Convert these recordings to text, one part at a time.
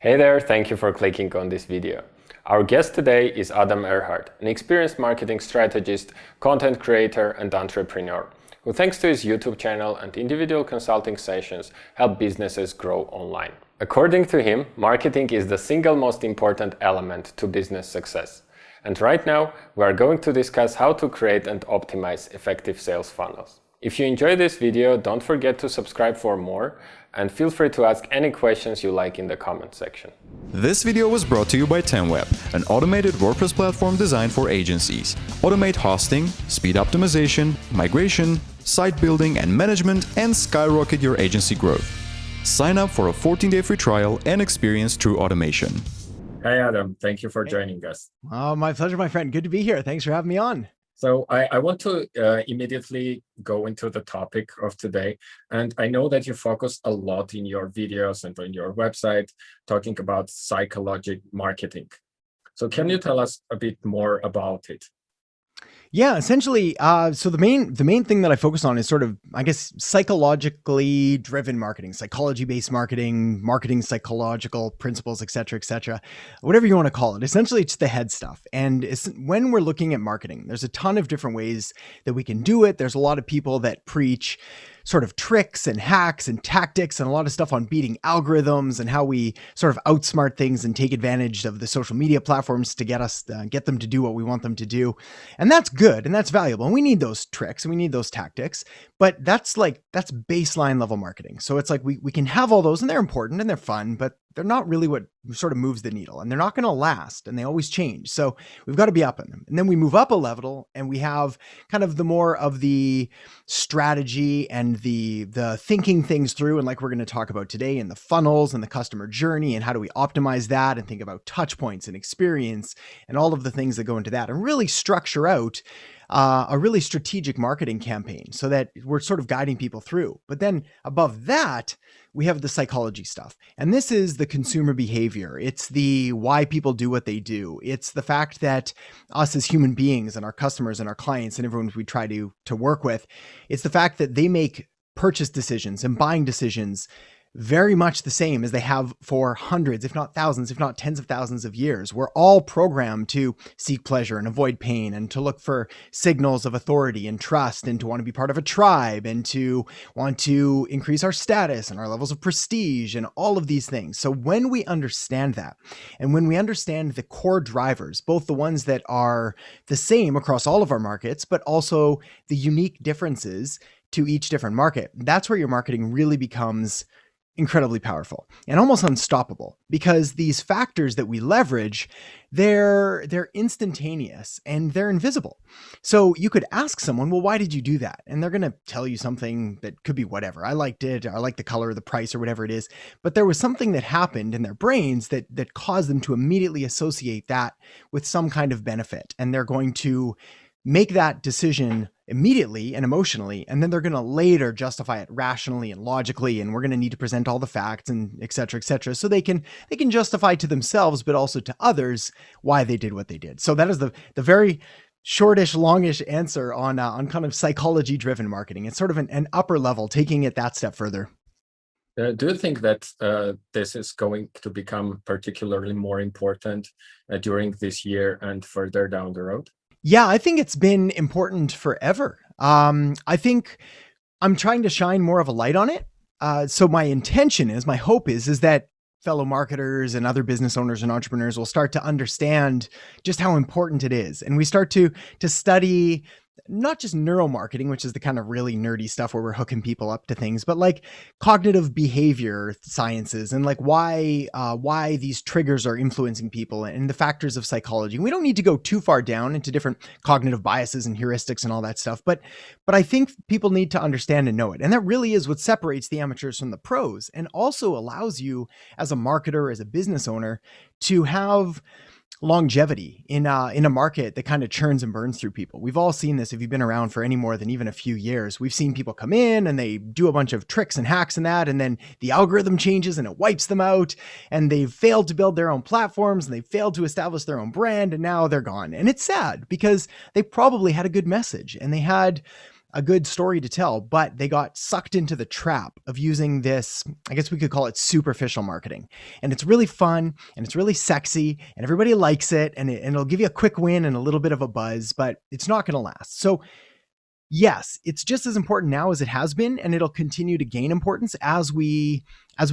Hey there, thank you for clicking on this video. Our guest today is Adam Erhart, an experienced marketing strategist, content creator, and entrepreneur, who thanks to his YouTube channel and individual consulting sessions help businesses grow online. According to him, marketing is the single most important element to business success. And right now, we are going to discuss how to create and optimize effective sales funnels. If you enjoyed this video, don't forget to subscribe for more, and feel free to ask any questions you like in the comment section. This video was brought to you by Temweb, an automated WordPress platform designed for agencies. Automate hosting, speed optimization, migration, site building and management, and skyrocket your agency growth. Sign up for a 14-day free trial and experience true automation. Hey Adam, thank you for joining us. Oh, my pleasure, my friend. Good to be here. Thanks for having me on. So I want to immediately go into the topic of today. And I know that you focus a lot in your videos and on your website talking about psychological marketing. So can you tell us a bit more about it? Yeah, essentially, so the main thing that I focus on is sort of, I guess, psychologically driven marketing, psychology-based marketing psychological principles, et cetera, whatever you want to call it. Essentially, it's the head stuff. And when we're looking at marketing, there's a ton of different ways that we can do it. There's a lot of people that preach sort of tricks and hacks and tactics and a lot of stuff on beating algorithms and how we sort of outsmart things and take advantage of the social media platforms to get them to do what we want them to do. And that's good and that's valuable. And we need those tricks and we need those tactics, but that's baseline level marketing. So it's like we can have all those and they're important and they're fun, but they're not really what sort of moves the needle, and they're not going to last, and they always change. So we've got to be up in them. And then we move up a level and we have kind of the more of the strategy and the thinking things through. And like we're going to talk about today, and the funnels and the customer journey and how do we optimize that and think about touch points and experience and all of the things that go into that and really structure out a really strategic marketing campaign so that we're sort of guiding people through. But then above that, we have the psychology stuff. And this is the consumer behavior. It's the why people do what they do. It's the fact that us as human beings and our customers and our clients and everyone we try to work with, it's the fact that they make purchase decisions and buying decisions very much the same as they have for hundreds, if not thousands, if not tens of thousands of years. We're all programmed to seek pleasure and avoid pain and to look for signals of authority and trust and to want to be part of a tribe and to want to increase our status and our levels of prestige and all of these things. So when we understand that, and when we understand the core drivers, both the ones that are the same across all of our markets, but also the unique differences to each different market, that's where your marketing really becomes incredibly powerful and almost unstoppable, because these factors that we leverage, they're instantaneous and they're invisible. So you could ask someone, well, why did you do that? And they're going to tell you something that could be whatever. I liked it. I like the color or the price or whatever it is. But there was something that happened in their brains that caused them to immediately associate that with some kind of benefit. And they're going to make that decision immediately and emotionally, and then they're going to later justify it rationally and logically, and we're going to need to present all the facts and et cetera, so they can justify to themselves, but also to others, why they did what they did. So that is the very shortish, longish answer on kind of psychology-driven marketing. It's sort of an upper level, taking it that step further. Do you think that this is going to become particularly more important during this year and further down the road? Yeah, I think it's been important forever. I think I'm trying to shine more of a light on it. So my intention is, my hope is that fellow marketers and other business owners and entrepreneurs will start to understand just how important it is. And we start to study not just neuromarketing, which is the kind of really nerdy stuff where we're hooking people up to things, but like cognitive behavior sciences and like why these triggers are influencing people and the factors of psychology. We don't need to go too far down into different cognitive biases and heuristics and all that stuff, but I think people need to understand and know it. And that really is what separates the amateurs from the pros, and also allows you as a marketer, as a business owner, to have longevity in a market that kind of churns and burns through people. We've all seen this if you've been around for any more than even a few years. We've seen people come in and they do a bunch of tricks and hacks and that, and then the algorithm changes and it wipes them out, and they've failed to build their own platforms and they've failed to establish their own brand, and now they're gone. And it's sad because they probably had a good message and they had a good story to tell, but they got sucked into the trap of using this, I guess we could call it superficial marketing. And it's really fun and it's really sexy and everybody likes it and it'll give you a quick win and a little bit of a buzz, but it's not going to last. So yes, it's just as important now as it has been, and it'll continue to gain importance as we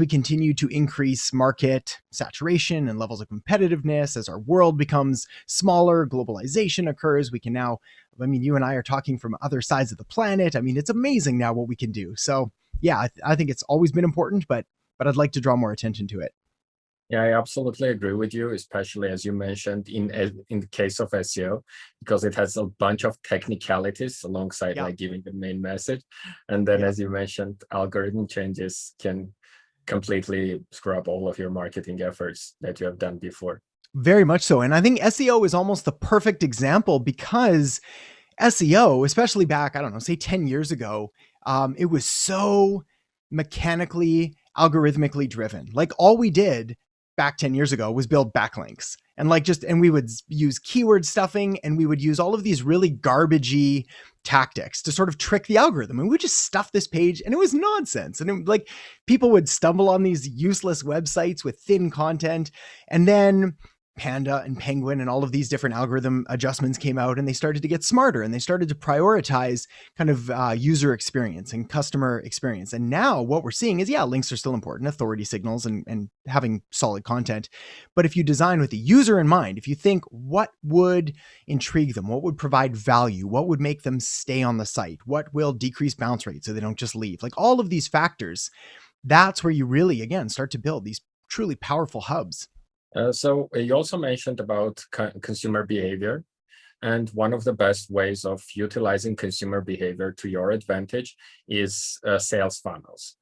continue to increase market saturation and levels of competitiveness, as our world becomes smaller, globalization occurs. We can now, I mean, you and I are talking from other sides of the planet. I mean, it's amazing now what we can do. So yeah, I think it's always been important, but I'd like to draw more attention to it. Yeah, I absolutely agree with you, especially as you mentioned in the case of SEO, because it has a bunch of technicalities alongside like giving the main message. And then as you mentioned, algorithm changes can completely screw up all of your marketing efforts that you have done before. Very much so. And I think SEO is almost the perfect example because SEO, especially back, I don't know, say 10 years ago, it was so mechanically, algorithmically driven. Like all we did back 10 years ago was build backlinks and we would use keyword stuffing and we would use all of these really garbagey tactics to sort of trick the algorithm. And we would just stuff this page and it was nonsense. And people would stumble on these useless websites with thin content. And then Panda and Penguin and all of these different algorithm adjustments came out and they started to get smarter and they started to prioritize kind of user experience and customer experience. And now what we're seeing is, links are still important, authority signals and having solid content. But if you design with the user in mind, if you think what would intrigue them, what would provide value, what would make them stay on the site, what will decrease bounce rate so they don't just leave, like all of these factors, that's where you really, again, start to build these truly powerful hubs. So you also mentioned about consumer behavior, and one of the best ways of utilizing consumer behavior to your advantage is sales funnels.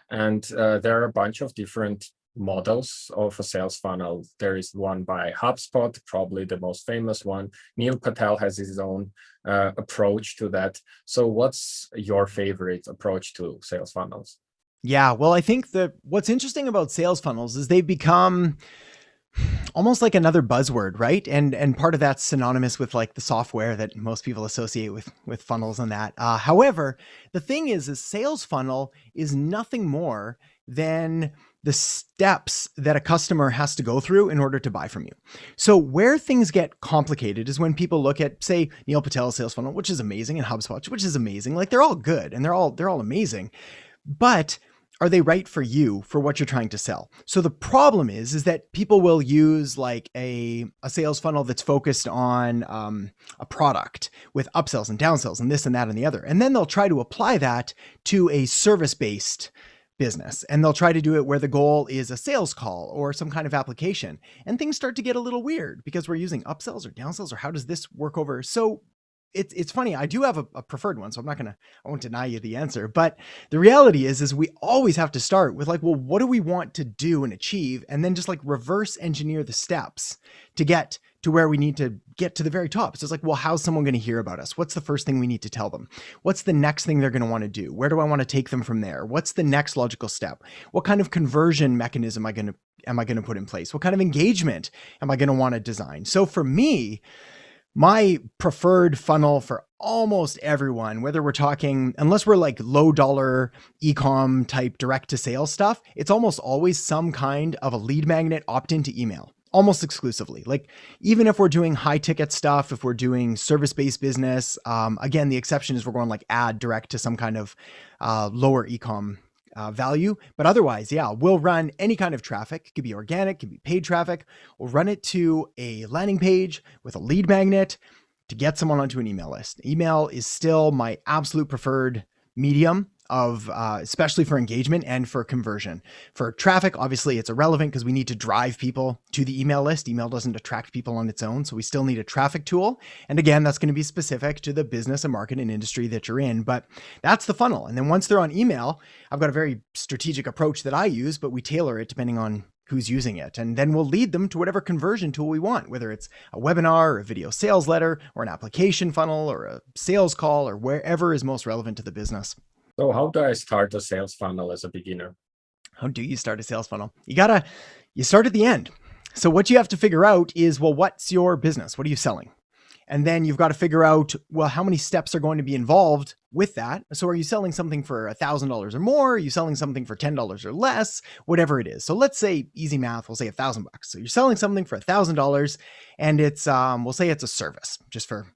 And there are a bunch of different models of a sales funnel. There is one by HubSpot, probably the most famous one. Neil Patel has his own approach to that. So what's your favorite approach to sales funnels? Yeah, well, I think that what's interesting about sales funnels is they've become almost like another buzzword, right? And part of that's synonymous with like the software that most people associate with funnels and that. However, the thing is sales funnel is nothing more than the steps that a customer has to go through in order to buy from you. So where things get complicated is when people look at, say, Neil Patel's sales funnel, which is amazing, and HubSpot, which is amazing. Like they're all good and they're all amazing, but are they right for you, for what you're trying to sell? So the problem is that people will use like a sales funnel that's focused on a product with upsells and downsells and this and that and the other. And then they'll try to apply that to a service-based business. And they'll try to do it where the goal is a sales call or some kind of application. And things start to get a little weird because we're using upsells or downsells, or how does this work over? So it's funny. I do have a preferred one, so I won't deny you the answer. But the reality is we always have to start with like, well, what do we want to do and achieve? And then just like reverse engineer the steps to get to where we need to get to the very top. So it's like, well, how's someone going to hear about us? What's the first thing we need to tell them? What's the next thing they're going to want to do? Where do I want to take them from there? What's the next logical step? What kind of conversion mechanism am I going to put in place? What kind of engagement am I going to want to design? So for me, my preferred funnel for almost everyone, whether we're talking, unless we're like low dollar e-com type direct to sales stuff, it's almost always some kind of a lead magnet opt-in to email, almost exclusively. Like even if we're doing high ticket stuff, if we're doing service-based business, again, the exception is we're going like ad direct to some kind of lower e-com value. But otherwise, we'll run any kind of traffic. It could be organic, it could be paid traffic. We'll run it to a landing page with a lead magnet to get someone onto an email list. Email is still my absolute preferred medium of, especially for engagement and for conversion. For traffic, obviously it's irrelevant because we need to drive people to the email list. Email doesn't attract people on its own. So we still need a traffic tool. And again, that's going to be specific to the business and market and industry that you're in, but that's the funnel. And then once they're on email, I've got a very strategic approach that I use, but we tailor it depending on who's using it. And then we'll lead them to whatever conversion tool we want, whether it's a webinar or a video sales letter or an application funnel or a sales call or wherever is most relevant to the business. So how do I start a sales funnel as a beginner? How do you start a sales funnel? You start at the end. So what you have to figure out is, well, what's your business? What are you selling? And then you've got to figure out, well, how many steps are going to be involved with that? So are you selling something for $1,000 or more? Are you selling something for $10 or less? Whatever it is. So let's say, easy math, we'll say $1,000. So you're selling something for $1,000 and it's, we'll say it's a service, just for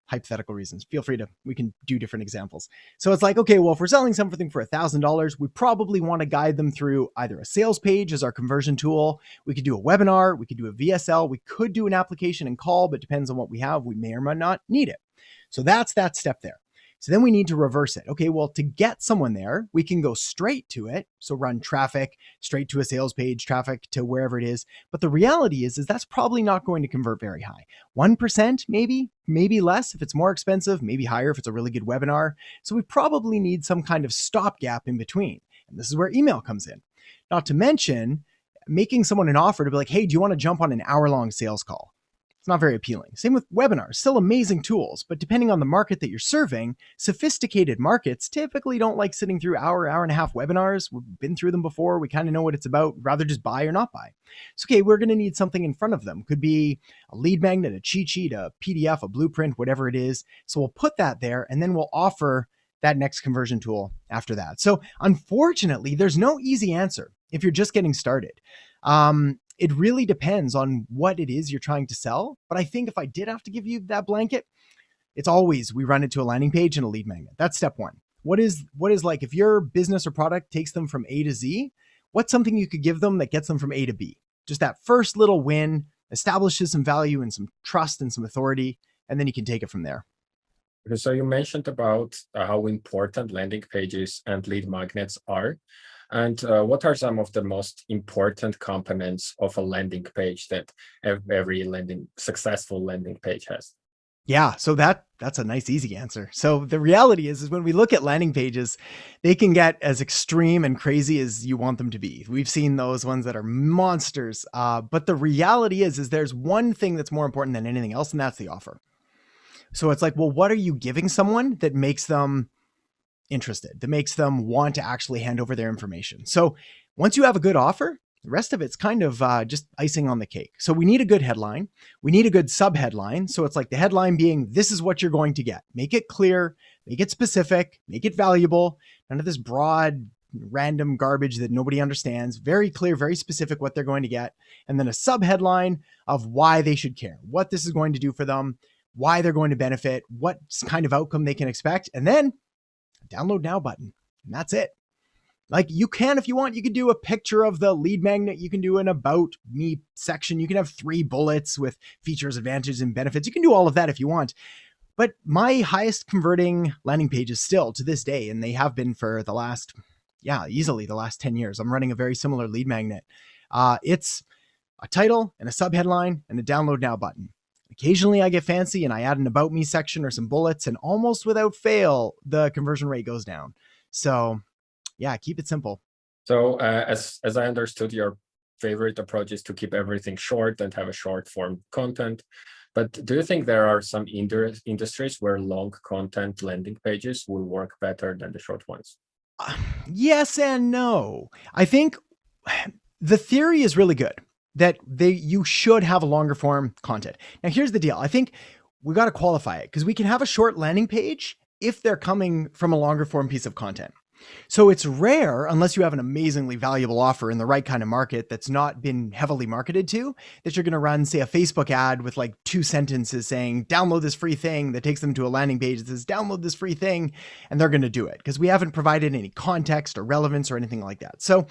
hypothetical reasons. Feel free to, we can do different examples. So it's like, okay, well, if we're selling something for $1,000, we probably want to guide them through either a sales page as our conversion tool. We could do a webinar. We could do a VSL. We could do an application and call, but depends on what we have. We may or may not need it. So that's that step there. So then we need to reverse it. Okay, well, to get someone there, we can go straight to it. So run traffic straight to a sales page, traffic to wherever it is. But the reality is that's probably not going to convert very high. 1%, maybe less if it's more expensive, maybe higher if it's a really good webinar. So we probably need some kind of stopgap in between. And this is where email comes in. Not to mention making someone an offer to be like, hey, do you want to jump on an hour-long sales call? It's not very appealing. Same with webinars, still amazing tools, but depending on the market that you're serving, sophisticated markets typically don't like sitting through hour and a half webinars. We've been through them before. We kind of know what it's about, rather just buy or not buy. So, okay, we're going to need something in front of them. Could be a lead magnet, a cheat sheet, a PDF, a blueprint, whatever it is. So we'll put that there and then we'll offer that next conversion tool after that. So unfortunately, there's no easy answer if you're just getting started. It really depends on what it is you're trying to sell. But I think if I did have to give you that blanket, it's always we run it to a landing page and a lead magnet. That's step one. What is like if your business or product takes them from A to Z, what's something you could give them that gets them from A to B? Just that first little win establishes some value and some trust and some authority, and then you can take it from there. Okay, so you mentioned about how important landing pages and lead magnets are. And what are some of the most important components of a landing page that every successful landing page has? Yeah, so that's a nice, easy answer. So the reality is when we look at landing pages, they can get as extreme and crazy as you want them to be. We've seen those ones that are monsters. But the reality is there's one thing that's more important than anything else, and that's the offer. So it's like, well, what are you giving someone that makes them interested, that makes them want to actually hand over their information? So once you have a good offer, the rest of it's kind of just icing on the cake. So we need a good headline. We need a good sub-headline. So it's like the headline being, this is what you're going to get. Make it clear, make it specific, make it valuable. None of this broad, random garbage that nobody understands. Very clear, very specific what they're going to get. And then a sub-headline of why they should care, what this is going to do for them, why they're going to benefit, what kind of outcome they can expect. And then download now button. And that's it. Like you can, if you want, you can do a picture of the lead magnet. You can do an about me section. You can have 3 bullets with features, advantages, and benefits. You can do all of that if you want. But my highest converting landing pages still to this day, and they have been for the last, easily the last 10 years. I'm running a very similar lead magnet. It's a title and a subheadline and a download now button. Occasionally I get fancy and I add an about me section or some bullets, and almost without fail, the conversion rate goes down. So yeah, keep it simple. So as I understood, your favorite approach is to keep everything short and have a short form content. But do you think there are some industries where long content landing pages will work better than the short ones? Yes and no. I think the theory is really good that you should have a longer form content. Now, here's the deal. I think we got to qualify it because we can have a short landing page if they're coming from a longer form piece of content. So it's rare, unless you have an amazingly valuable offer in the right kind of market that's not been heavily marketed to, that you're going to run, say, a Facebook ad with like 2 sentences saying, download this free thing, that takes them to a landing page that says, download this free thing, and they're going to do it because we haven't provided any context or relevance or anything like that. So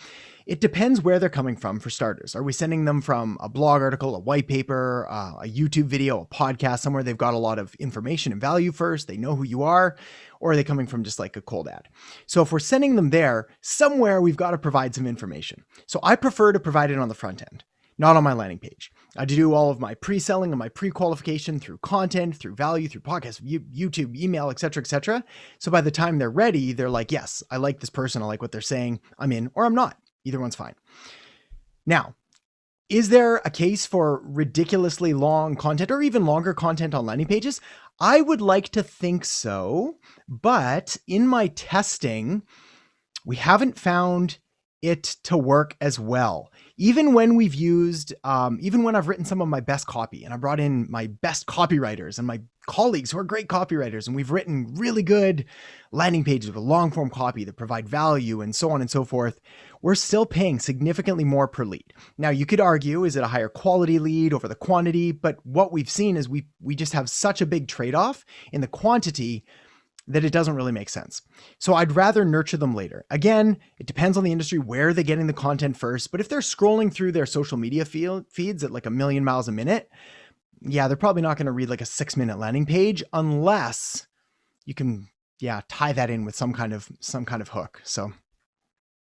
it depends where they're coming from for starters. Are we sending them from a blog article, a white paper, a YouTube video, a podcast, somewhere they've got a lot of information and value first, they know who you are, or are they coming from just like a cold ad? So if we're sending them there, somewhere we've got to provide some information. So I prefer to provide it on the front end, not on my landing page. I do all of my pre-selling and my pre-qualification through content, through value, through podcasts, YouTube, email, et cetera, et cetera. So by the time they're ready, they're like, yes, I like this person. I like what they're saying. I'm in, or I'm not. Either one's fine. Now, is there a case for ridiculously long content or even longer content on landing pages? I would like to think so, but in my testing, we haven't found it to work as well. even when we've used, even when I've written some of my best copy and I brought in my best copywriters and my colleagues who are great copywriters, and we've written really good landing pages with long form copy that provide value and so on and so forth, we're still paying significantly more per lead. Now, you could argue, is it a higher quality lead over the quantity? But what we've seen is we just have such a big trade-off in the quantity that it doesn't really make sense. So I'd rather nurture them later. Again, it depends on the industry where they're getting the content first, but if they're scrolling through their social media feeds at like 1,000,000 miles a minute, yeah, they're probably not going to read like a 6-minute landing page unless you can, tie that in with some kind of hook. So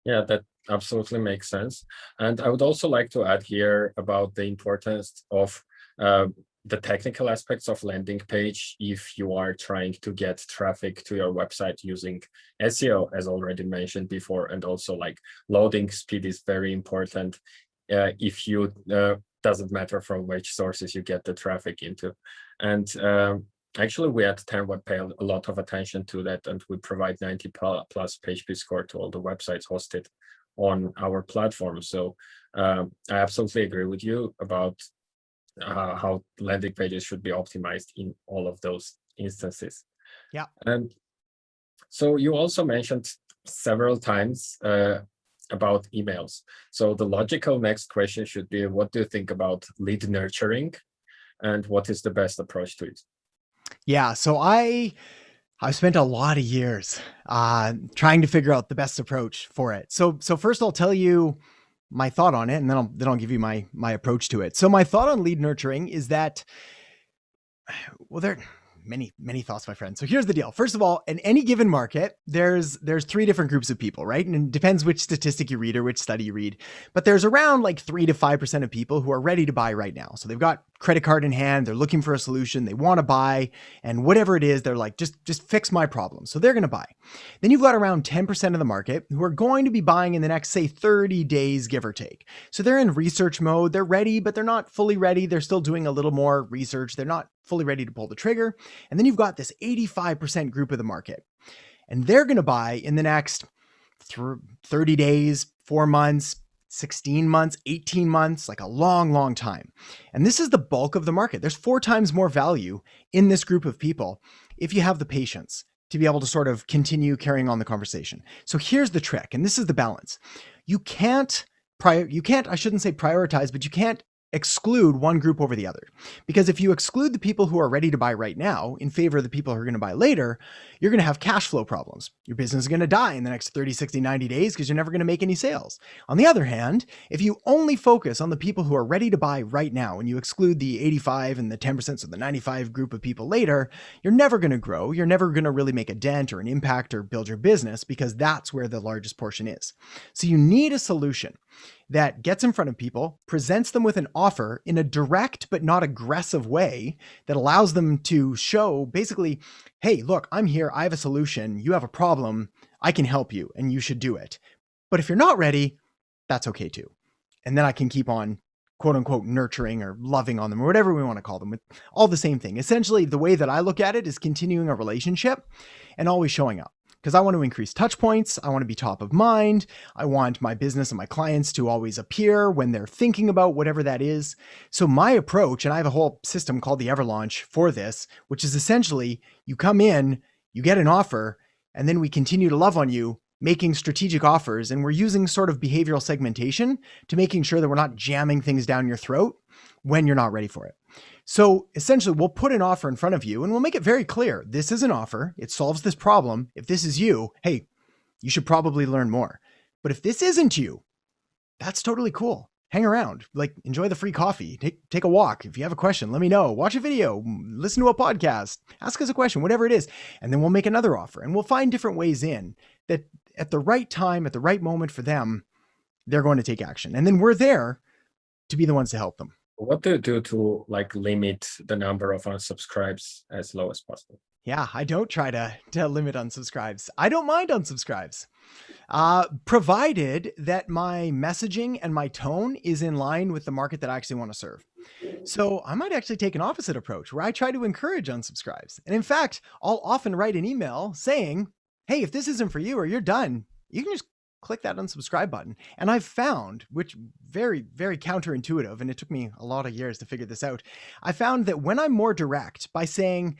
Yeah, that absolutely makes sense. And I would also like to add here about the importance of the technical aspects of landing page if you are trying to get traffic to your website using SEO, as already mentioned before, and also like loading speed is very important if you doesn't matter from which sources you get the traffic into. And actually, we at TimeWeb pay a lot of attention to that, and we provide 90 plus PageSpeed score to all the websites hosted on our platform. So I absolutely agree with you about how landing pages should be optimized in all of those instances. yeah. And so you also mentioned several times about emails. So the logical next question should be, what do you think about lead nurturing, and what is the best approach to it? Yeah. So I've spent a lot of years trying to figure out the best approach for it. So first I'll tell you my thought on it, and then I'll give you my approach to it. So my thought on lead nurturing is that, well, there are many thoughts, my friend. So here's the deal. First of all, in any given market, there's 3 different groups of people, right? And it depends which statistic you read or which study you read, but there's around like 3 to 5% of people who are ready to buy right now. So they've got credit card in hand, they're looking for a solution, they want to buy, and whatever it is, they're like, just fix my problem. So they're going to buy. Then you've got around 10% of the market who are going to be buying in the next, say, 30 days, give or take. So they're in research mode, they're ready, but they're not fully ready. They're still doing a little more research. They're not fully ready to pull the trigger. And then you've got this 85% group of the market, and they're going to buy in the next 30 days, 4 months, 16 months, 18 months, like a long time. And this is the bulk of the market. There's 4 times more value in this group of people if you have the patience to be able to sort of continue carrying on the conversation. So here's the trick, and this is the balance. You can't, I shouldn't say prioritize, but you can't exclude one group over the other. Because if you exclude the people who are ready to buy right now in favor of the people who are going to buy later, you're going to have cash flow problems. Your business is going to die in the next 30, 60, 90 days because you're never going to make any sales. On the other hand, if you only focus on the people who are ready to buy right now and you exclude the 85 and the 10%, so the 95 group of people later, you're never going to grow. You're never going to really make a dent or an impact or build your business, because that's where the largest portion is. So you need a solution that gets in front of people, presents them with an offer in a direct but not aggressive way that allows them to show basically, hey, look, I'm here, I have a solution, you have a problem, I can help you, and you should do it. But if you're not ready, that's okay too. And then I can keep on quote unquote nurturing or loving on them or whatever we want to call them, with all the same thing. Essentially, the way that I look at it is continuing a relationship and always showing up. Because I want to increase touch points. I want to be top of mind. I want my business and my clients to always appear when they're thinking about whatever that is. So my approach, and I have a whole system called the Everlaunch for this, which is essentially you come in, you get an offer, and then we continue to love on you, making strategic offers. And we're using sort of behavioral segmentation to making sure that we're not jamming things down your throat when you're not ready for it. So essentially, we'll put an offer in front of you and we'll make it very clear. This is an offer. It solves this problem. If this is you, hey, you should probably learn more. But if this isn't you, that's totally cool. Hang around, like enjoy the free coffee, take a walk. If you have a question, let me know. Watch a video, listen to a podcast, ask us a question, whatever it is. And then we'll make another offer and we'll find different ways in that at the right time, at the right moment for them, they're going to take action. And then we're there to be the ones to help them. What do you do to like limit the number of unsubscribes as low as possible? Yeah, I don't try to limit unsubscribes. I don't mind unsubscribes, provided that my messaging and my tone is in line with the market that I actually want to serve. So I might actually take an opposite approach where I try to encourage unsubscribes. And in fact, I'll often write an email saying, hey, if this isn't for you or you're done, you can just click that unsubscribe button. And I've found, which very, very counterintuitive, and it took me a lot of years to figure this out. I found that when I'm more direct by saying,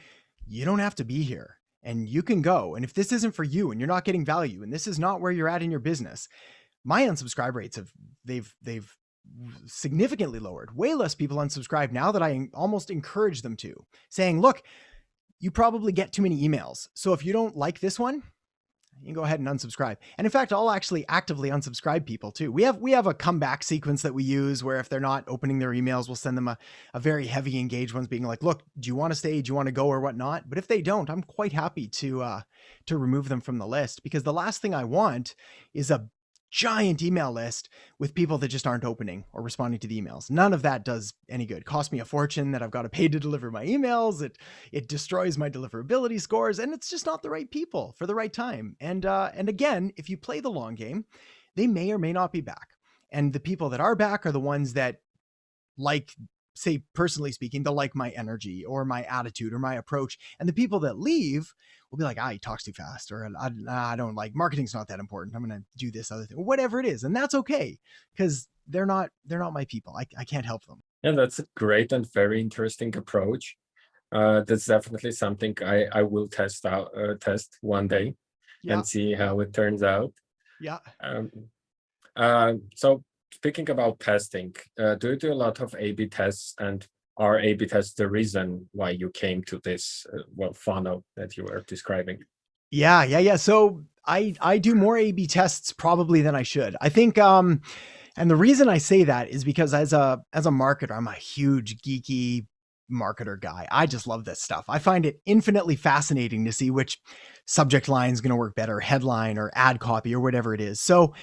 you don't have to be here and you can go. And if this isn't for you and you're not getting value and this is not where you're at in your business, my unsubscribe rates they've significantly lowered. Way less people unsubscribe now that I almost encourage them to, saying, look, you probably get too many emails. So if you don't like this one, you can go ahead and unsubscribe. And in fact, I'll actually actively unsubscribe people too. We have a comeback sequence that we use where if they're not opening their emails, we'll send them a very heavy engaged ones being like, look, do you want to stay? Do you want to go or whatnot? But if they don't, I'm quite happy to remove them from the list, because the last thing I want is a giant email list with people that just aren't opening or responding to the emails. None of that does any good. It costs me a fortune that I've got to pay to deliver my emails. It destroys my deliverability scores, and it's just not the right people for the right time. And again, if you play the long game, they may or may not be back. And the people that are back are the ones that, like, say, personally speaking, they'll like my energy or my attitude or my approach. And the people that leave will be like, he talks too fast, or I don't like, marketing's not that important. I'm going to do this other thing, or whatever it is. And that's okay, because they're not my people. I can't help them. Yeah, that's a great and very interesting approach. That's definitely something I will test one day and see how it turns out. Yeah. So speaking about testing, do you do a lot of A/B tests, and are A/B tests the reason why you came to this funnel that you were describing? Yeah. So I do more A/B tests probably than I should. I think, and the reason I say that is because as a marketer, I'm a huge geeky marketer guy. I just love this stuff. I find it infinitely fascinating to see which subject line is going to work better, headline or ad copy or whatever it is. So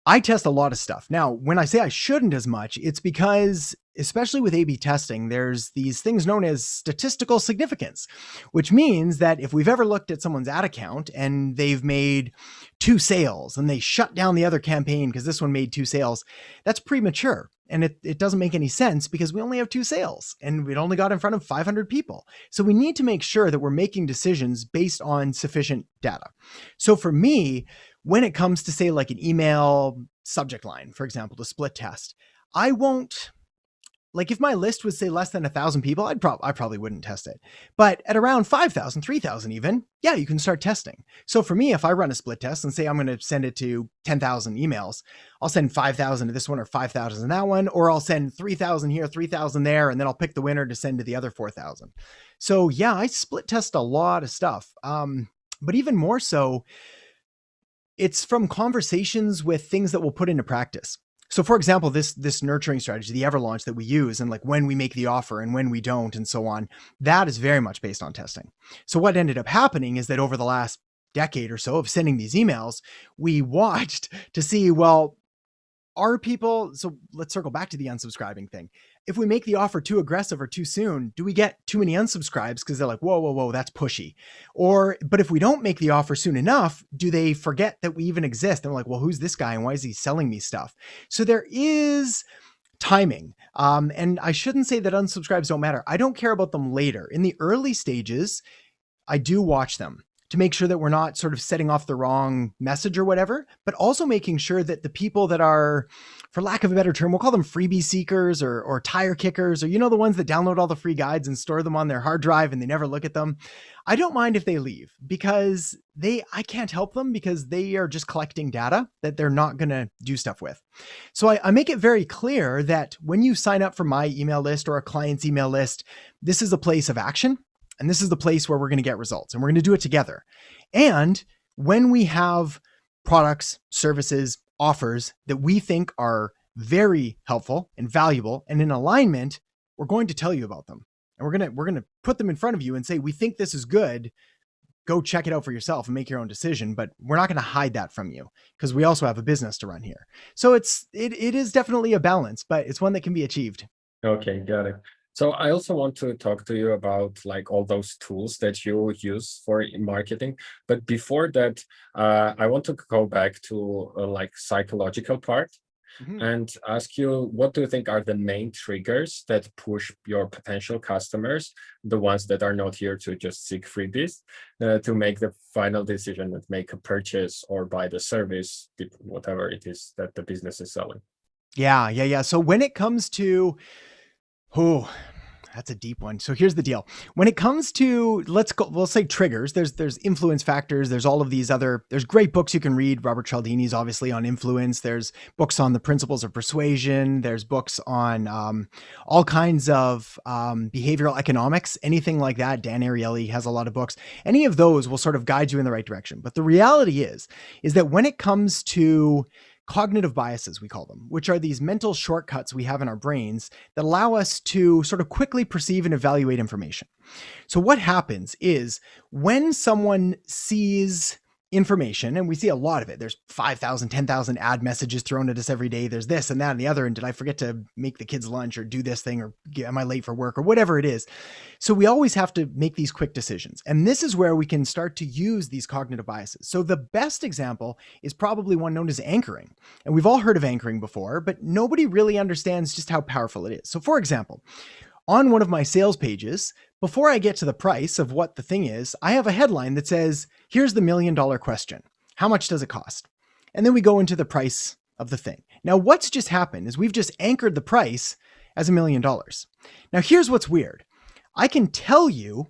I test a lot of stuff. Now, when I say I shouldn't as much, it's because, especially with A/B testing, there's these things known as statistical significance, which means that if we've ever looked at someone's ad account and they've made 2 sales and they shut down the other campaign because this one made 2 sales, that's premature. And it doesn't make any sense because we only have 2 sales and it only got in front of 500 people. So we need to make sure that we're making decisions based on sufficient data. So for me, when it comes to, say, like an email subject line, for example, to split test, I won't, like, if my list was, say, less than 1,000 people, I probably wouldn't test it. But at around 5,000, 3,000 even, yeah, you can start testing. So for me, if I run a split test and say I'm going to send it to 10,000 emails, I'll send 5,000 to this one or 5,000 to that one, or I'll send 3,000 here, 3,000 there, and then I'll pick the winner to send to the other 4,000. So yeah, I split test a lot of stuff. But even more so, it's from conversations with things that we'll put into practice. So for example, this nurturing strategy, the ever launch that we use, and like when we make the offer and when we don't and so on, that is very much based on testing. So what ended up happening is that over the last decade or so of sending these emails, we watched to see, well, are people, so let's circle back to the unsubscribing thing. If we make the offer too aggressive or too soon, do we get too many unsubscribes because they're like, whoa, that's pushy? But if we don't make the offer soon enough, do they forget that we even exist? And we're like, well, who's this guy and why is he selling me stuff? So there is timing. And I shouldn't say that unsubscribes don't matter. I don't care about them later. In the early stages, I do watch them to make sure that we're not sort of setting off the wrong message or whatever, but also making sure that the people that are, for lack of a better term, we'll call them freebie seekers or tire kickers, or, you know, the ones that download all the free guides and store them on their hard drive and they never look at them. I don't mind if they leave, because I can't help them, because they are just collecting data that they're not going to do stuff with. So I make it very clear that when you sign up for my email list or a client's email list, this is a place of action. And this is the place where we're going to get results, and we're going to do it together. And when we have products, services, offers that we think are very helpful and valuable and in alignment, we're going to tell you about them. And we're going to put them in front of you and say, we think this is good. Go check it out for yourself and make your own decision. But we're not going to hide that from you, because we also have a business to run here. So it is definitely a balance, but it's one that can be achieved. Okay, got it. So I also want to talk to you about like all those tools that you use for marketing. But before that, I want to go back to like psychological part. Mhm. and ask you, what do you think are the main triggers that push your potential customers, the ones that are not here to just seek freebies, to make the final decision and make a purchase or buy the service, whatever it is that the business is selling? Yeah. So when it comes to, oh, that's a deep one. So here's the deal. When it comes to, we'll say triggers, there's influence factors. There's all of these there's great books you can read. Robert Cialdini's obviously on influence. There's books on the principles of persuasion. There's books on all kinds of behavioral economics, anything like that. Dan Ariely has a lot of books. Any of those will sort of guide you in the right direction. But the reality is that when it comes to cognitive biases, we call them, which are these mental shortcuts we have in our brains that allow us to sort of quickly perceive and evaluate information. So what happens is when someone sees information, and we see a lot of it, there's 5,000, 10,000 ad messages thrown at us every day. There's this and that and the other. And did I forget to make the kids lunch or do this thing, or am I late for work, or whatever it is? So we always have to make these quick decisions. And this is where we can start to use these cognitive biases. So the best example is probably one known as anchoring. And we've all heard of anchoring before, but nobody really understands just how powerful it is. So for example, on one of my sales pages, before I get to the price of what the thing is, I have a headline that says, here's the $1 million question. How much does it cost? And then we go into the price of the thing. Now, what's just happened is we've just anchored the price as $1 million. Now, here's what's weird. I can tell you,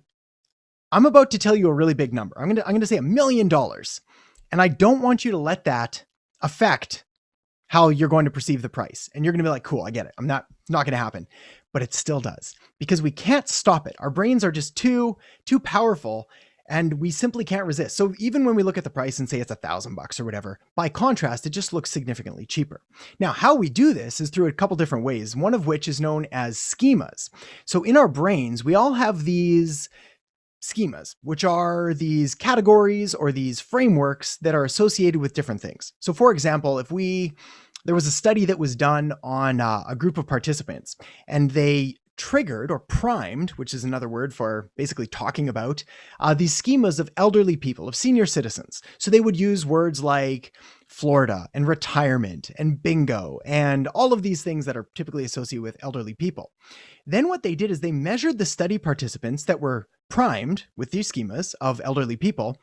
I'm about to tell you a really big number. I'm going to say $1 million. And I don't want you to let that affect how you're going to perceive the price. And you're going to be like, cool, I get it. Not going to happen. But it still does, because we can't stop it. Our brains are just too powerful, and we simply can't resist. So even when we look at the price and say it's $1,000 or whatever, by contrast, it just looks significantly cheaper. Now, how we do this is through a couple different ways, one of which is known as schemas. So in our brains, we all have these schemas, which are these categories or these frameworks that are associated with different things. So for example, there was a study that was done on a group of participants, and they triggered or primed, which is another word for basically talking about, these schemas of elderly people, of senior citizens. So they would use words like Florida and retirement and bingo and all of these things that are typically associated with elderly people. Then what they did is they measured the study participants that were primed with these schemas of elderly people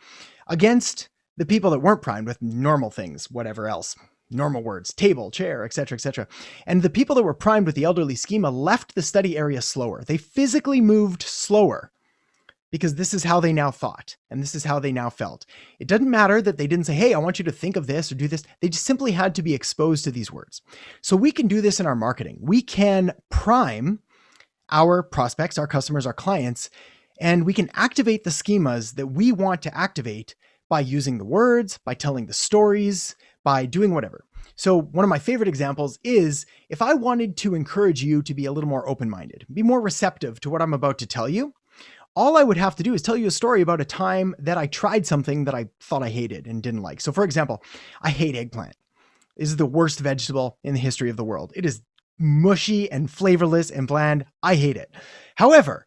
against the people that weren't primed with normal things, whatever else. Normal words, table, chair, etc., etc. And the people that were primed with the elderly schema left the study area slower. They physically moved slower because this is how they now thought, and this is how they now felt. It doesn't matter that they didn't say, hey, I want you to think of this or do this. They just simply had to be exposed to these words. So we can do this in our marketing. We can prime our prospects, our customers, our clients, and we can activate the schemas that we want to activate by using the words, by telling the stories, by doing whatever. So one of my favorite examples is if I wanted to encourage you to be a little more open-minded, be more receptive to what I'm about to tell you, all I would have to do is tell you a story about a time that I tried something that I thought I hated and didn't like. So for example, I hate eggplant. This is the worst vegetable in the history of the world. It is mushy and flavorless and bland. I hate it. However,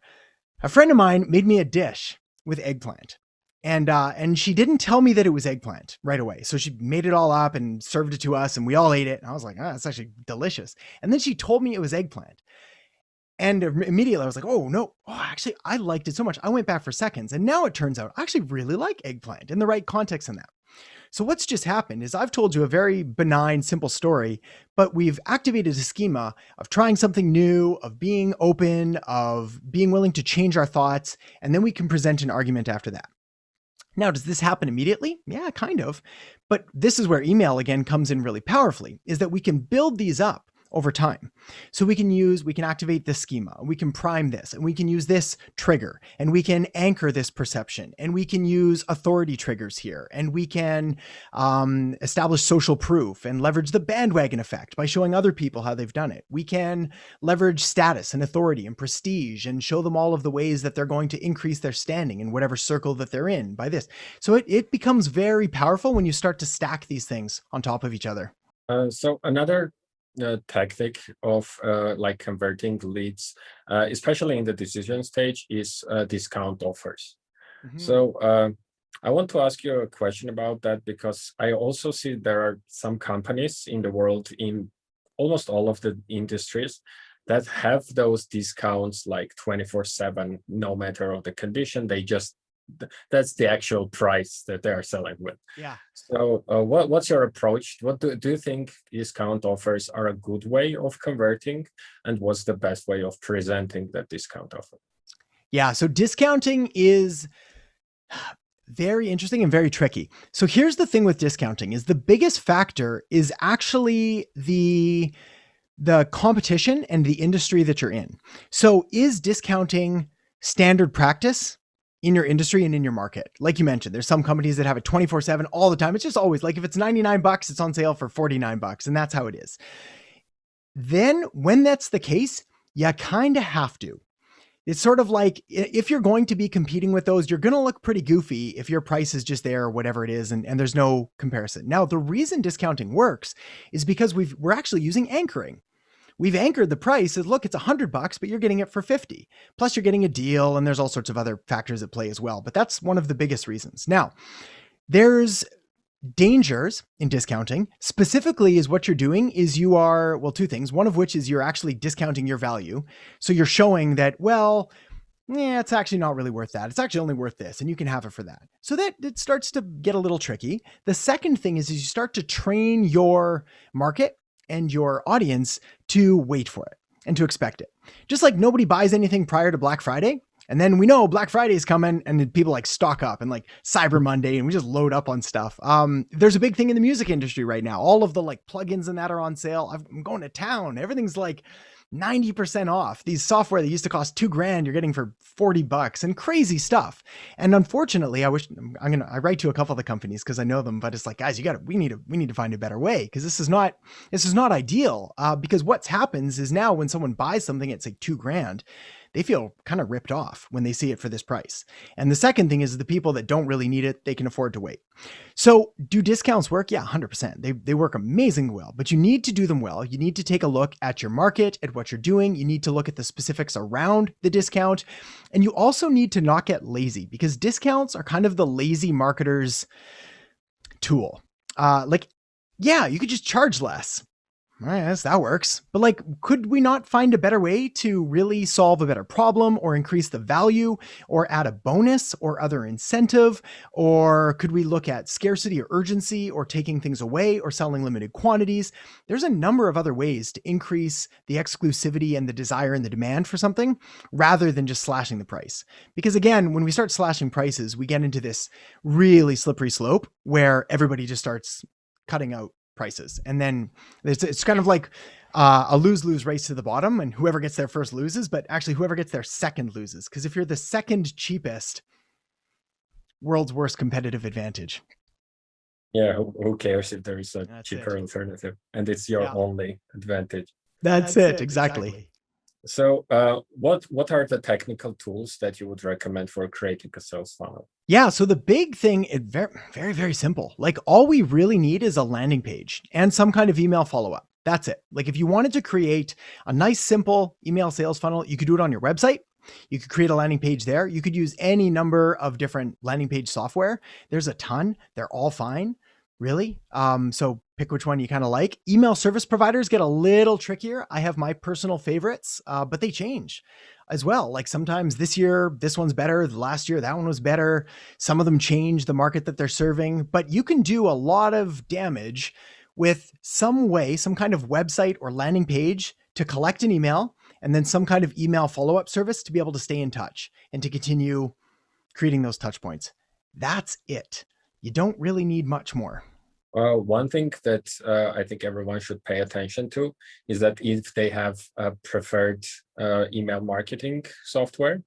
a friend of mine made me a dish with eggplant. And she didn't tell me that it was eggplant right away. So she made it all up and served it to us, and we all ate it. And I was like, it's actually delicious. And then she told me it was eggplant. And immediately I was like, oh no, actually I liked it so much. I went back for seconds, and now it turns out I actually really like eggplant in the right context in that. So what's just happened is I've told you a very benign, simple story, but we've activated a schema of trying something new, of being open, of being willing to change our thoughts, and then we can present an argument after that. Now, does this happen immediately? Yeah, kind of. But this is where email again comes in really powerfully, is that we can build these up over time. So we can activate this schema, we can prime this, and we can use this trigger, and we can anchor this perception, and we can use authority triggers here, and we can establish social proof and leverage the bandwagon effect by showing other people how they've done it. We can leverage status and authority and prestige and show them all of the ways that they're going to increase their standing in whatever circle that they're in by this. So it becomes very powerful when you start to stack these things on top of each other. So another tactic of like converting leads, especially in the decision stage, is discount offers. Mhm. So I want to ask you a question about that, because I also see there are some companies in the world in almost all of the industries that have those discounts like 24/7, no matter the condition. They just, that's the actual price that they are selling with. Yeah. So what's your approach? What do you think discount offers are a good way of converting? And what's the best way of presenting that discount offer? Yeah. So discounting is very interesting and very tricky. So here's the thing with discounting is the biggest factor is actually the competition and the industry that you're in. So is discounting standard practice in your industry and in your market? Like you mentioned, there's some companies that have it 24/7 all the time. It's just always like, if it's $99, it's on sale for $49, and that's how it is. Then when that's the case, you kind of have to. It's sort of like, if you're going to be competing with those, you're going to look pretty goofy if your price is just there or whatever it is, and there's no comparison. Now, the reason discounting works is because we're actually using anchoring. We've anchored the price as, look, it's $100, but you're getting it for 50. Plus you're getting a deal, and there's all sorts of other factors at play as well. But that's one of the biggest reasons. Now, there's dangers in discounting. Specifically, is what you're doing is you are, well, two things. One of which is you're actually discounting your value. So you're showing that, well, yeah, it's actually not really worth that. It's actually only worth this, and you can have it for that. So that it starts to get a little tricky. The second thing is you start to train your market and your audience to wait for it and to expect it. Just like nobody buys anything prior to Black Friday. And then we know Black Friday is coming, and people like stock up, and like Cyber Monday, and we just load up on stuff. There's a big thing in the music industry right now. All of the like plugins and that are on sale. I'm going to town. Everything's like 90% off. These software that used to cost $2,000, you're getting for $40 and crazy stuff. And unfortunately, I write to a couple of the companies because I know them, but it's like, guys, we need to find a better way, because this is not ideal. Because what's happens is now when someone buys something at say $2,000, they feel kind of ripped off when they see it for this price. And the second thing is the people that don't really need it, they can afford to wait. So do discounts work? Yeah, 100%. They work amazingly well, but you need to do them well. You need to take a look at your market, at what you're doing. You need to look at the specifics around the discount. And you also need to not get lazy, because discounts are kind of the lazy marketer's tool. Yeah, you could just charge less. Yes, that works. But like, could we not find a better way to really solve a better problem, or increase the value, or add a bonus or other incentive? Or could we look at scarcity or urgency, or taking things away, or selling limited quantities? There's a number of other ways to increase the exclusivity and the desire and the demand for something, rather than just slashing the price. Because again, when we start slashing prices, we get into this really slippery slope where everybody just starts cutting out prices. And then it's kind of like a lose-lose race to the bottom, and whoever gets there first loses, but actually whoever gets there second loses. Because if you're the second cheapest, world's worst competitive advantage. Yeah, who cares if there is a cheaper alternative and it's your only advantage? That's it, exactly. So what are the technical tools that you would recommend for creating a sales funnel? Yeah, so the big thing is very, very, very simple. Like, all we really need is a landing page and some kind of email follow-up. That's it. Like, if you wanted to create a nice, simple email sales funnel, you could do it on your website. You could create a landing page there. You could use any number of different landing page software. There's a ton. They're all fine, really. So pick which one you kind of like. Email service providers get a little trickier. I have my personal favorites, but they change as well. Like, sometimes this year, this one's better. Last year, that one was better. Some of them change the market that they're serving, but you can do a lot of damage with some way, some kind of website or landing page to collect an email, and then some kind of email follow-up service to be able to stay in touch and to continue creating those touch points. That's it. You don't really need much more. One thing that I think everyone should pay attention to is that if they have a preferred email marketing software,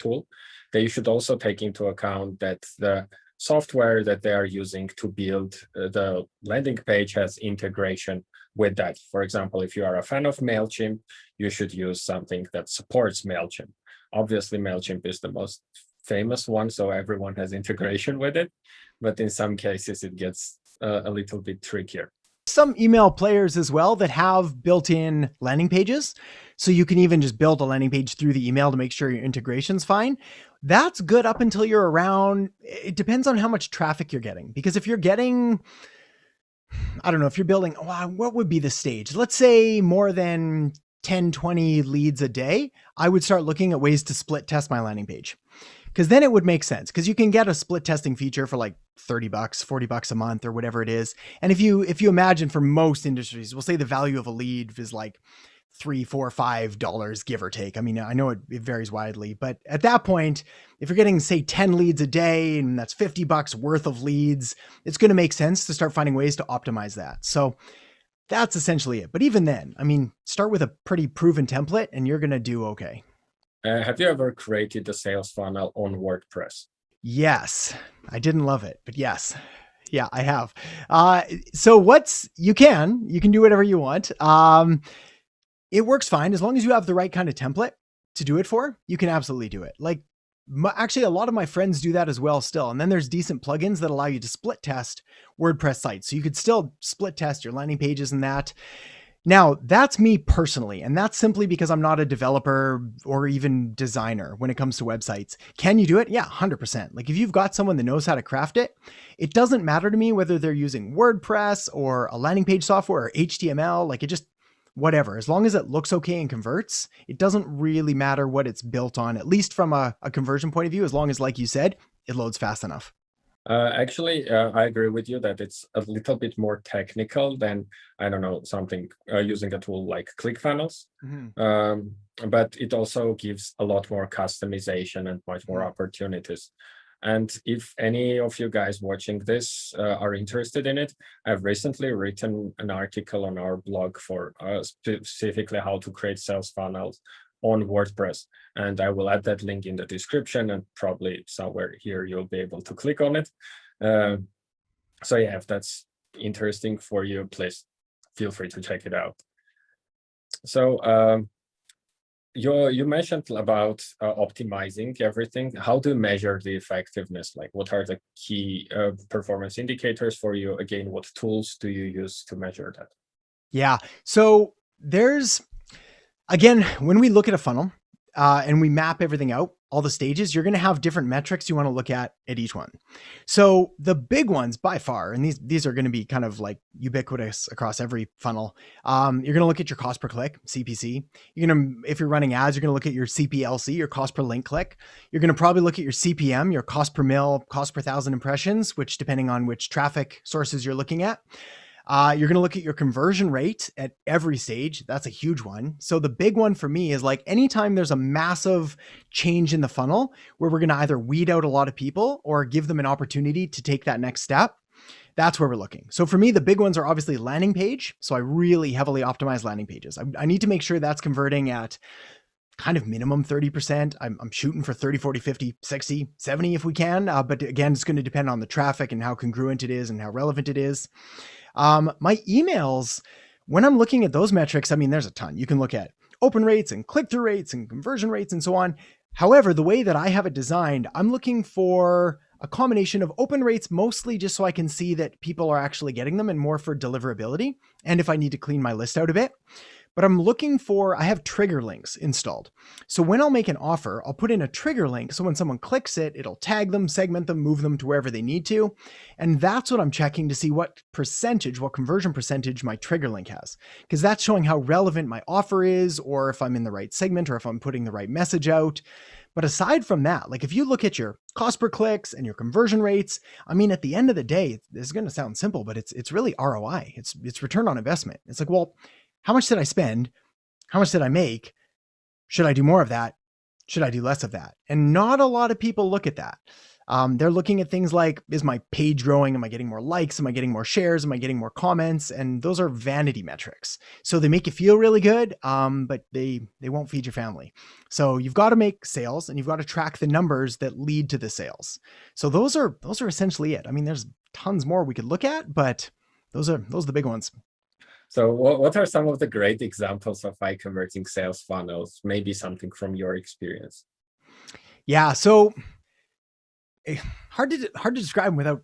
tool, they should also take into account that the software that they are using to build the landing page has integration with that. For example, if you are a fan of MailChimp, you should use something that supports MailChimp. Obviously, MailChimp is the most famous one, so everyone has integration with it. But in some cases, it gets a little bit trickier. Some email players as well that have built-in landing pages. So you can even just build a landing page through the email to make sure your integration's fine. That's good up until you're around, it depends on how much traffic you're getting. Because if you're getting I don't know if you're building, what would be the stage? Let's say more than 10, 20 leads a day. I would start looking at ways to split test my landing page. Because then it would make sense, because you can get a split testing feature for like $30, $40 a month or whatever it is. And if you imagine, for most industries, we'll say the value of a lead is like $3, $4, $5, give or take. I mean, I know it varies widely, but at that point, if you're getting, say, 10 leads a day and that's $50 worth of leads, it's going to make sense to start finding ways to optimize that. So that's essentially it. But even then, I mean, start with a pretty proven template and you're going to do okay. Have you ever created a sales funnel on WordPress? Yes, I didn't love it, but yes. Yeah, I have. So you can do whatever you want. It works fine as long as you have the right kind of template to do it for. You can absolutely do it. Like actually, a lot of my friends do that as well still. And then there's decent plugins that allow you to split test WordPress sites. So you could still split test your landing pages and that. Now, that's me personally, and that's simply because I'm not a developer or even designer when it comes to websites. Can you do it? Yeah, 100%. Like if you've got someone that knows how to craft it, it doesn't matter to me whether they're using WordPress or a landing page software or HTML, like it just, whatever. As long as it looks okay and converts, it doesn't really matter what it's built on, at least from a conversion point of view, as long as, like you said, it loads fast enough. Actually, I agree with you that it's a little bit more technical than, I don't know, something using a tool like ClickFunnels. But it also gives a lot more customization and much more opportunities. And if any of you guys watching this are interested in it, I've recently written an article on our blog for specifically how to create sales funnels on WordPress. And I will add that link in the description, and probably somewhere here you'll be able to click on it. So yeah, if that's interesting for you, please feel free to check it out. So you mentioned about optimizing everything. How do you measure the effectiveness? Like what are the key performance indicators for you? Again, what tools do you use to measure that? Yeah, so again, when we look at a funnel and we map everything out, all the stages, you're going to have different metrics you want to look at each one. So the big ones by far, and these are going to be kind of like ubiquitous across every funnel. You're going to look at your cost per click, CPC. If you're running ads, you're going to look at your CPLC, your cost per link click. You're going to probably look at your CPM, your cost per mil, cost per 1,000 impressions, which depending on which traffic sources you're looking at. You're going to look at your conversion rate at every stage. That's a huge one. So the big one for me is like anytime there's a massive change in the funnel where we're going to either weed out a lot of people or give them an opportunity to take that next step, that's where we're looking. So for me, the big ones are obviously landing page. So I really heavily optimize landing pages. I need to make sure that's converting at kind of minimum 30%. I'm shooting for 30, 40, 50, 60, 70 if we can. But again, it's going to depend on the traffic and how congruent it is and how relevant it is. My emails, when I'm looking at those metrics, I mean, there's a ton. You can look at open rates and click-through rates and conversion rates and so on. However, the way that I have it designed, I'm looking for a combination of open rates, mostly just so I can see that people are actually getting them, and more for deliverability. And if I need to clean my list out a bit. But I'm looking I have trigger links installed. So when I'll make an offer, I'll put in a trigger link. So when someone clicks it, it'll tag them, segment them, move them to wherever they need to. And that's what I'm checking to see what conversion percentage my trigger link has. Because that's showing how relevant my offer is, or if I'm in the right segment, or if I'm putting the right message out. But aside from that, like if you look at your cost per clicks and your conversion rates, I mean, at the end of the day, this is going to sound simple, but it's really ROI. It's return on investment. It's like, well, how much did I spend? How much did I make? Should I do more of that? Should I do less of that? And not a lot of people look at that. They're looking at things like, is my page growing? Am I getting more likes? Am I getting more shares? Am I getting more comments? And those are vanity metrics. So they make you feel really good, but they won't feed your family. So you've got to make sales, and you've got to track the numbers that lead to the sales. So those are essentially it. I mean, there's tons more we could look at, but those are the big ones. So what are some of the great examples of high converting sales funnels? Maybe something from your experience. Yeah. So hard to describe without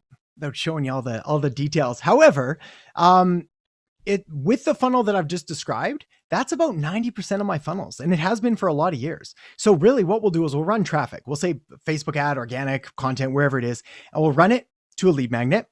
showing you all the details. However, with the funnel that I've just described, that's about 90% of my funnels. And it has been for a lot of years. So really what we'll do is we'll run traffic. We'll say Facebook ad, organic content, wherever it is, and we'll run it to a lead magnet.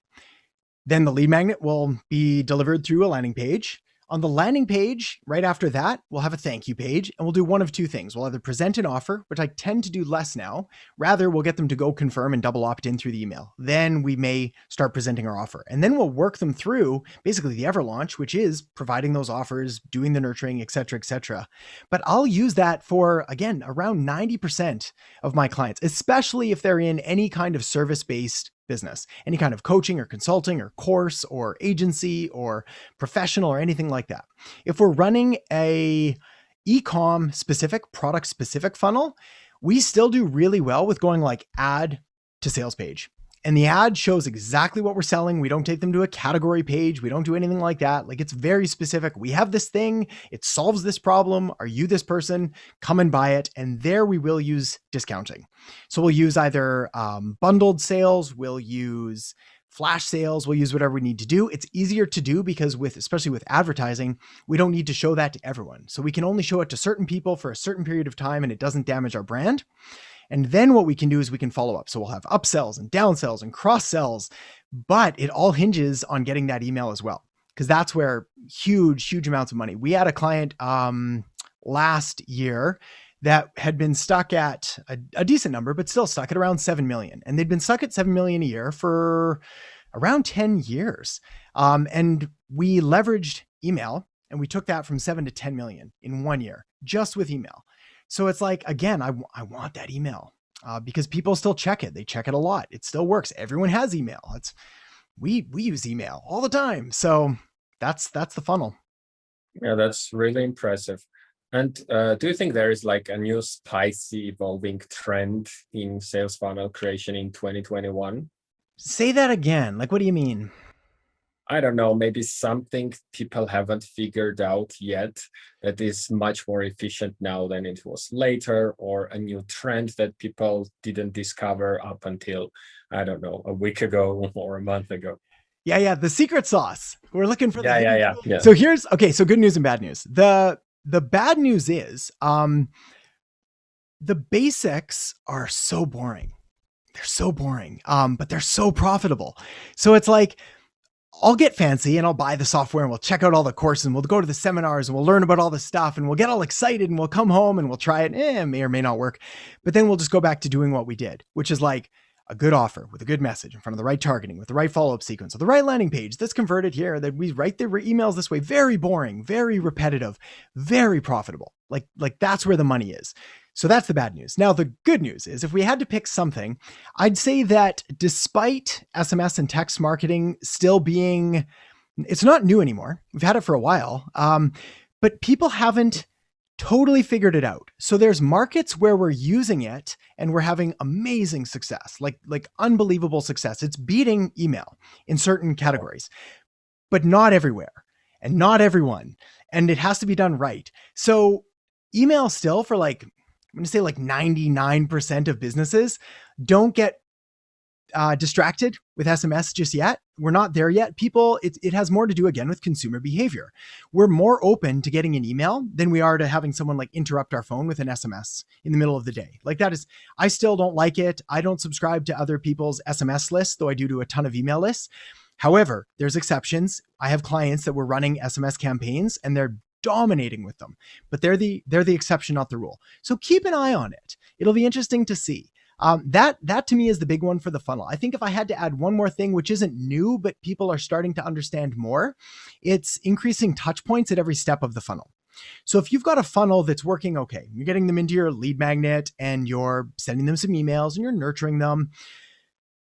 Then the lead magnet will be delivered through a landing page. On the landing page, right after that, we'll have a thank you page, and we'll do one of two things. We'll either present an offer, which I tend to do less now. Rather, we'll get them to go confirm and double opt in through the email. Then we may start presenting our offer. And then we'll work them through basically the ever launch, which is providing those offers, doing the nurturing, et cetera, et cetera. But I'll use that for, again, around 90% of my clients, especially if they're in any kind of service-based business, any kind of coaching or consulting or course or agency or professional or anything like that. If we're running a e-com specific, product specific funnel, we still do really well with going like ad to sales page. And the ad shows exactly what we're selling. We don't take them to a category page. We don't do anything like that. Like, it's very specific. We have this thing. It solves this problem. Are you this person? Come and buy it. And there we will use discounting. So we'll use either bundled sales. We'll use flash sales. We'll use whatever we need to do. It's easier to do because especially with advertising, we don't need to show that to everyone. So we can only show it to certain people for a certain period of time, and it doesn't damage our brand. And then what we can do is we can follow up. So we'll have upsells and downsells and cross sells, but it all hinges on getting that email as well, because that's where huge amounts of money. We had a client last year that had been stuck at a decent number, but still stuck at around 7 million. And they'd been stuck at 7 million a year for around 10 years. And we leveraged email, and we took that from 7 to 10 million in 1 year, just with email. So it's like, again, I want that email because people still check it. They check it a lot. It still works. Everyone has email. We use email all the time. So that's the funnel. Yeah, that's really impressive. And do you think there is like a new spicy evolving trend in sales funnel creation in 2021? Say that again. Like, what do you mean? I don't know, maybe something people haven't figured out yet that is much more efficient now than it was later, or a new trend that people didn't discover up until, I don't know, a week ago or a month ago. Yeah. The secret sauce. We're looking for the Yeah. So so good news and bad news. The bad news is the basics are so boring. They're so boring, but they're so profitable. So it's like, I'll get fancy and I'll buy the software and we'll check out all the courses and we'll go to the seminars and we'll learn about all the stuff and we'll get all excited and we'll come home and we'll try it. It may or may not work, but then we'll just go back to doing what we did, which is like a good offer with a good message in front of the right targeting, with the right follow-up sequence, or the right landing page that's converted here, that we write the emails this way. Very boring, very repetitive, very profitable. Like that's where the money is. So that's the bad news. Now, the good news is if we had to pick something, I'd say that despite SMS and text marketing still being, it's not new anymore. We've had it for a while, but people haven't totally figured it out. So there's markets where we're using it and we're having amazing success, like unbelievable success. It's beating email in certain categories, but not everywhere and not everyone. And it has to be done right. So email still for like, I'm going to say like 99% of businesses don't get distracted with SMS just yet. We're not there yet. People, it has more to do again with consumer behavior. We're more open to getting an email than we are to having someone like interrupt our phone with an SMS in the middle of the day. Like that is, I still don't like it. I don't subscribe to other people's SMS lists, though I do to a ton of email lists. However, there's exceptions. I have clients that were running SMS campaigns and they're dominating with them, but they're the exception, not the rule. So keep an eye on it. It'll be interesting to see. That to me is the big one for the funnel. I think if I had to add one more thing, which isn't new, but people are starting to understand more, it's increasing touch points at every step of the funnel. So if you've got a funnel that's working okay, you're getting them into your lead magnet and you're sending them some emails and you're nurturing them,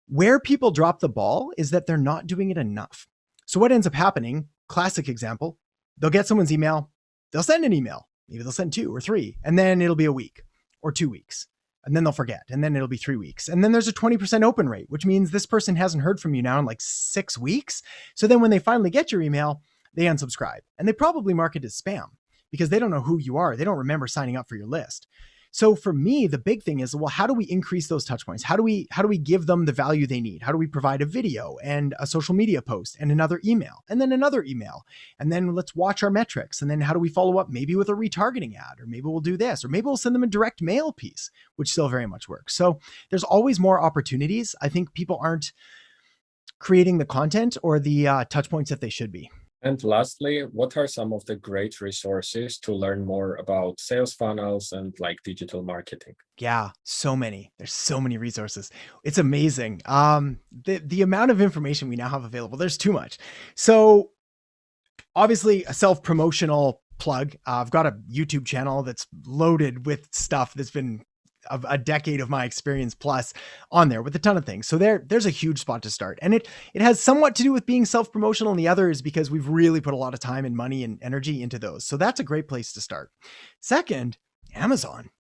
where people drop the ball is that they're not doing it enough. So what ends up happening, classic example, they'll get someone's email, they'll send an email, maybe they'll send 2 or 3, and then it'll be a week or 2 weeks, and then they'll forget, and then it'll be 3 weeks. And then there's a 20% open rate, which means this person hasn't heard from you now in like 6 weeks. So then when they finally get your email, they unsubscribe, and they probably mark it as spam because they don't know who you are. They don't remember signing up for your list. So for me, the big thing is, well, how do we increase those touch points? How do we give them the value they need? How do we provide a video and a social media post and another email and then another email? And then let's watch our metrics. And then how do we follow up? Maybe with a retargeting ad, or maybe we'll do this, or maybe we'll send them a direct mail piece, which still very much works. So there's always more opportunities. I think people aren't creating the content or the touch points that they should be. And lastly, what are some of the great resources to learn more about sales funnels and like digital marketing? Yeah, so many. There's so many resources. It's amazing. The amount of information we now have available, there's too much. So obviously a self-promotional plug. I've got a YouTube channel that's loaded with stuff that's been a decade of my experience plus on there with a ton of things. So there's a huge spot to start. And it has somewhat to do with being self-promotional, and the other is because we've really put a lot of time and money and energy into those. So that's a great place to start. Second, Amazon.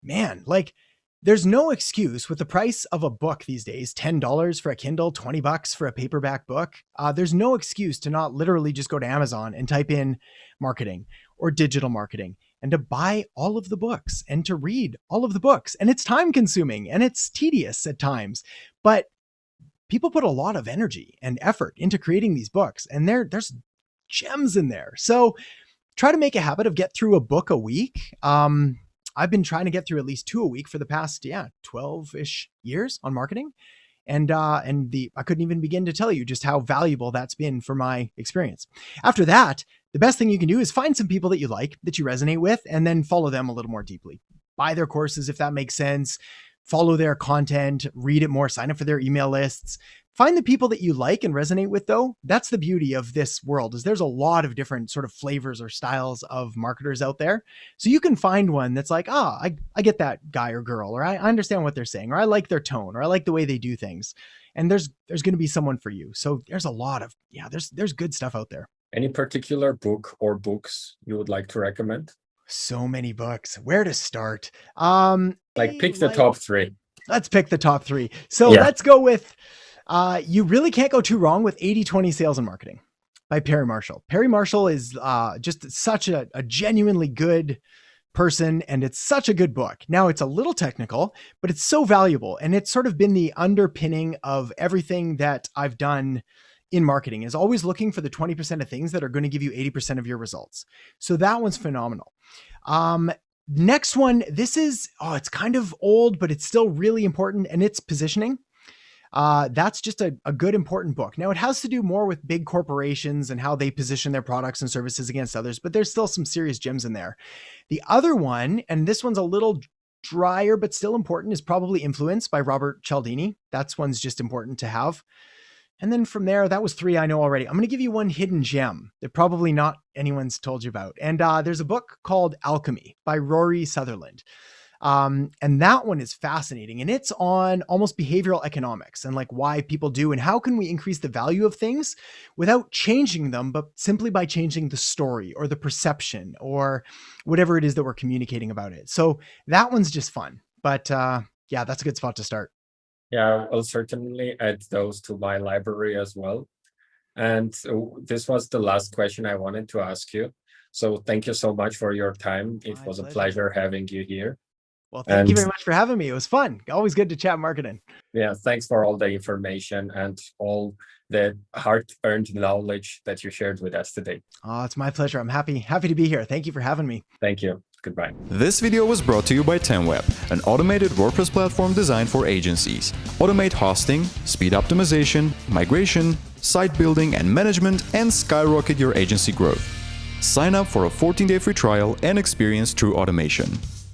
Man, like there's no excuse with the price of a book these days, $10 for a Kindle, $20 for a paperback book. There's no excuse to not literally just go to Amazon and type in marketing or digital marketing and to buy all of the books and to read all of the books. And it's time consuming and it's tedious at times, but people put a lot of energy and effort into creating these books, and there's gems in there. So try to make a habit of get through a book a week. I've been trying to get through at least 2 a week for the past, 12-ish years on marketing. And I couldn't even begin to tell you just how valuable that's been for my experience. After that, the best thing you can do is find some people that you like, that you resonate with, and then follow them a little more deeply. Buy their courses if that makes sense. Follow their content, read it more, sign up for their email lists. Find the people that you like and resonate with, though. That's the beauty of this world, is there's a lot of different sort of flavors or styles of marketers out there. So you can find one that's like, I get that guy or girl, or I understand what they're saying, or I like their tone, or I like the way they do things. And there's going to be someone for you. So there's a lot of, there's good stuff out there. Any particular book or books you would like to recommend? So many books. Where to start? Pick the top 3. Let's pick the top 3. So let's go with, you really can't go too wrong with 80/20 Sales and Marketing by Perry Marshall. Perry Marshall is just such a genuinely good person, and it's such a good book. Now, it's a little technical, but it's so valuable, and it's sort of been the underpinning of everything that I've done in marketing, is always looking for the 20% of things that are going to give you 80% of your results. So that one's phenomenal. Next one, this is, it's kind of old, but it's still really important, and it's Positioning. That's just a good, important book. Now, it has to do more with big corporations and how they position their products and services against others, but there's still some serious gems in there. The other one, and this one's a little drier, but still important, is probably Influence by Robert Cialdini. That's one's just important to have. And then from there, that was 3 I know already. I'm going to give you one hidden gem that probably not anyone's told you about. And there's a book called Alchemy by Rory Sutherland. And that one is fascinating, and it's on almost behavioral economics and like why people do and how can we increase the value of things without changing them, but simply by changing the story or the perception or whatever it is that we're communicating about it. So that one's just fun, but that's a good spot to start. Yeah, I'll certainly add those to my library as well. And this was the last question I wanted to ask you. So thank you so much for your time. It was a pleasure having you here. Well, thank you very much for having me. It was fun. Always good to chat marketing. Yeah, thanks for all the information and all the hard-earned knowledge that you shared with us today. Oh, it's my pleasure. I'm happy to be here. Thank you for having me. Thank you. Goodbye. This video was brought to you by Timeweb, an automated WordPress platform designed for agencies. Automate hosting, speed optimization, migration, site building and management, and skyrocket your agency growth. Sign up for a 14-day free trial and experience true automation.